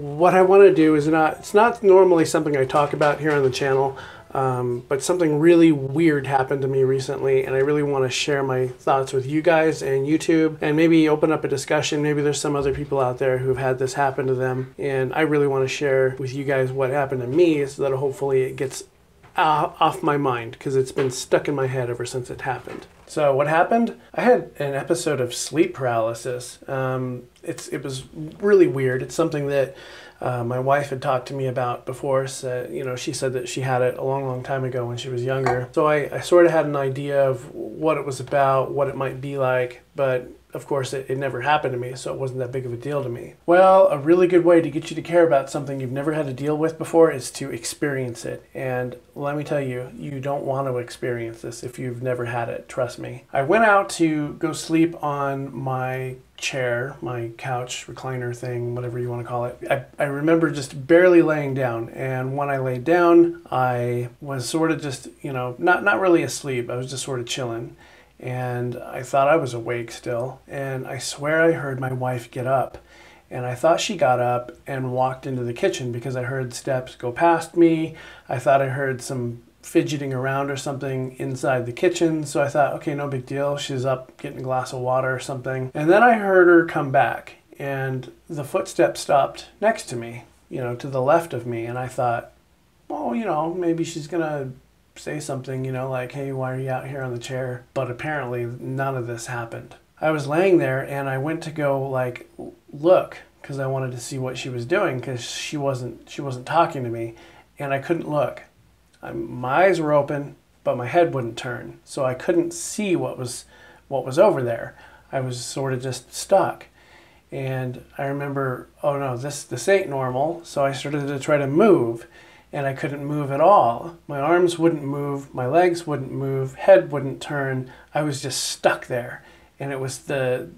what I want to do is it's not normally something I talk about here on the channel, but something really weird happened to me recently, and I really want to share my thoughts with you guys and YouTube, and maybe open up a discussion. Maybe there's some other people out there who've had this happen to them, and I really want to share with you guys what happened to me so that hopefully it gets off my mind, because it's been stuck in my head ever since it happened. So what happened? I had an episode of sleep paralysis. It was really weird. It's something that my wife had talked to me about before. So, she said that she had it a long, long time ago when she was younger. So I sort of had an idea of what it was about, what it might be like, but of course it never happened to me, so it wasn't that big of a deal to me. Well, a really good way to get you to care about something you've never had to deal with before is to experience it. And let me tell you, you don't want to experience this if you've never had it, trust me. I went out to go sleep on my chair, my couch, recliner thing, whatever you want to call it. I remember just barely laying down, and when I laid down, I was sort of just, not really asleep. I was just sort of chilling. And I thought I was awake still, and I swear I heard my wife get up. And I thought she got up and walked into the kitchen because I heard steps go past me. I thought I heard some fidgeting around or something inside the kitchen. So I thought, okay, no big deal. She's up getting a glass of water or something. And then I heard her come back, and the footsteps stopped next to me, to the left of me. And I thought, well, maybe she's gonna say something, like, hey, why are you out here on the chair? But apparently none of this happened. I was laying there, and I went to go look, because I wanted to see what she was doing, because she wasn't talking to me, and I couldn't look. My eyes were open, but my head wouldn't turn, so I couldn't see what was over there. I was sort of just stuck. And I remember, oh no, this ain't normal. So I started to try to move, and I couldn't move at all. My arms wouldn't move, my legs wouldn't move, head wouldn't turn. I was just stuck there. And it was it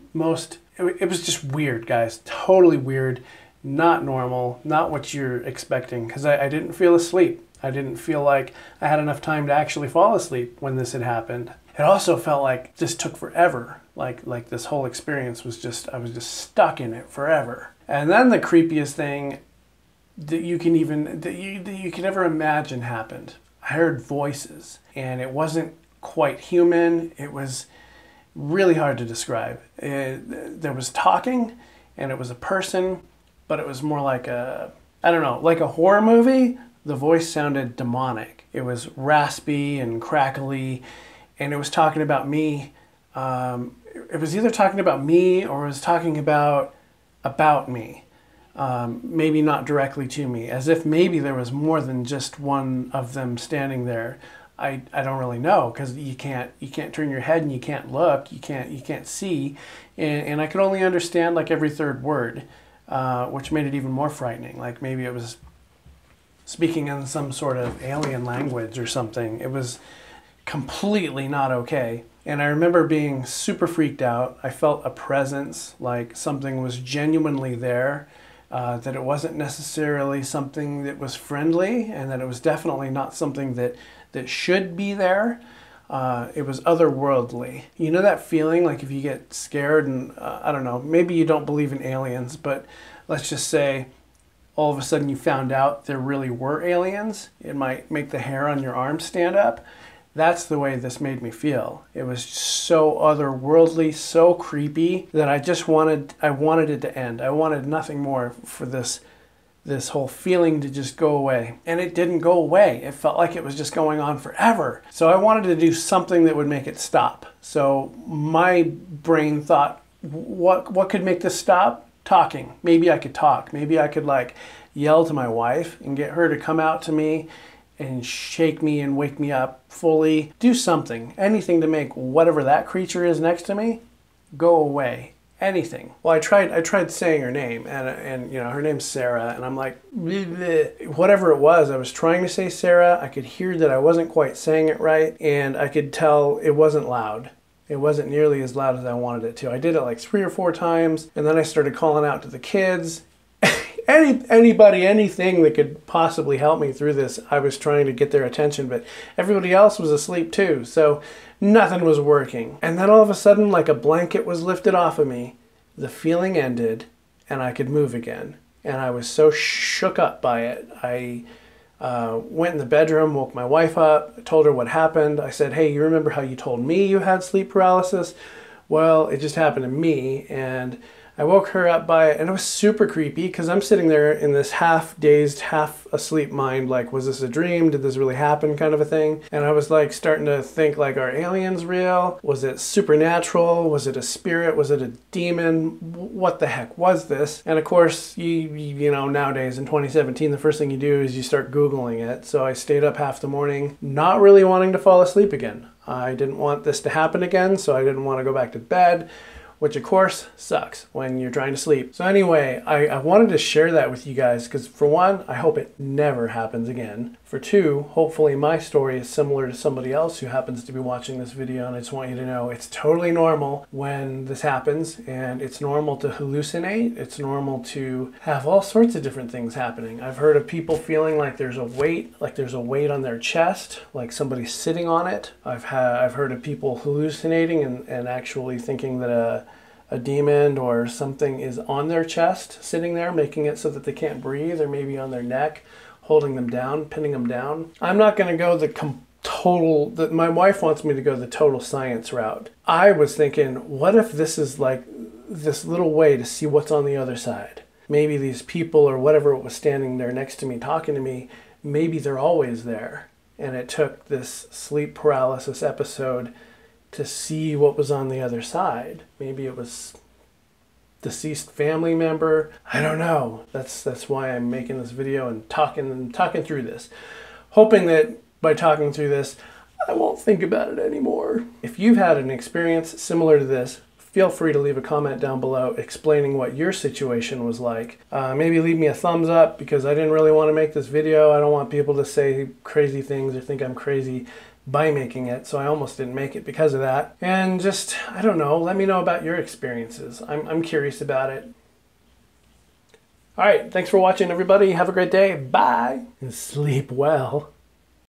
was just weird, guys. Totally weird, not normal, not what you're expecting, because I didn't feel asleep. I didn't feel like I had enough time to actually fall asleep when this had happened. It also felt like this took forever. Like this whole experience was I was just stuck in it forever. And then the creepiest thing that you can ever imagine happened. I heard voices, and it wasn't quite human. It was really hard to describe. There was talking, and it was a person, but it was more like like a horror movie. The voice sounded demonic. It was raspy and crackly, and it was talking about me. It was either talking about me or it was talking about me. Maybe not directly to me, as if maybe there was more than just one of them standing there. I don't really know, because you can't turn your head, and you can't look, you can't see, and I could only understand like every third word, which made it even more frightening. Like maybe it was speaking in some sort of alien language or something. It was completely not okay. And I remember being super freaked out. I felt a presence, like something was genuinely there, that it wasn't necessarily something that was friendly, and that it was definitely not something that should be there. It was otherworldly. You know that feeling like if you get scared and, I don't know, maybe you don't believe in aliens, but let's just say all of a sudden you found out there really were aliens. It might make the hair on your arm stand up. That's the way this made me feel. It was so otherworldly, so creepy, that I wanted it to end. I wanted nothing more for this whole feeling to just go away. And it didn't go away. It felt like it was just going on forever. So I wanted to do something that would make it stop. So my brain thought, what could make this stop? Talking. Maybe I could talk. Maybe I could yell to my wife and get her to come out to me and shake me and wake me up fully. Do something. Anything to make whatever that creature is next to me go away. Anything. Well, I tried saying her name, and her name's Sarah, and I'm like, bleh, bleh. Whatever it was, I was trying to say Sarah. I could hear that I wasn't quite saying it right, and I could tell it wasn't loud. It wasn't nearly as loud as I wanted it to. I did it like 3 or 4 times, and then I started calling out to the kids. Anybody, anything that could possibly help me through this. I was trying to get their attention, but everybody else was asleep too, so nothing was working. And then all of a sudden, like a blanket was lifted off of me, the feeling ended, and I could move again. and I was so shook up by it. I went in the bedroom, woke my wife up, told her what happened. I said, hey, you remember how you told me you had sleep paralysis? Well, it just happened to me, and I woke her up by it, and it was super creepy because I'm sitting there in this half dazed, half asleep mind, like, was this a dream? Did this really happen, kind of a thing? And I was like starting to think, like, are aliens real? Was it supernatural? Was it a spirit? Was it a demon? What the heck was this? And of course, you know, nowadays in 2017, the first thing you do is you start Googling it. So I stayed up half the morning, not really wanting to fall asleep again. I didn't want this to happen again, so I didn't want to go back to bed, which of course sucks when you're trying to sleep. So anyway, I wanted to share that with you guys because for one, I hope it never happens again. For two, hopefully my story is similar to somebody else who happens to be watching this video, and I just want you to know it's totally normal when this happens, and it's normal to hallucinate. It's normal to have all sorts of different things happening. I've heard of people feeling like there's a weight on their chest, like somebody's sitting on it. I've heard of people hallucinating and actually thinking that a demon or something is on their chest, sitting there, making it so that they can't breathe, or maybe on their neck, holding them down, pinning them down. I'm not going to go my wife wants me to go the total science route. I was thinking, what if this is like this little way to see what's on the other side? Maybe these people or whatever was standing there next to me talking to me, maybe they're always there. And it took this sleep paralysis episode to see what was on the other side. Maybe it was deceased family member. I don't know. That's why I'm making this video and talking through this, hoping that by talking through this, I won't think about it anymore. If you've had an experience similar to this, feel free to leave a comment down below explaining what your situation was like. Maybe leave me a thumbs up because I didn't really want to make this video. I don't want people to say crazy things or think I'm crazy by making it, so I almost didn't make it because of that. And just, I don't know, let me know about your experiences. I'm curious about it. All right, thanks for watching, everybody. Have a great day. Bye, and sleep well.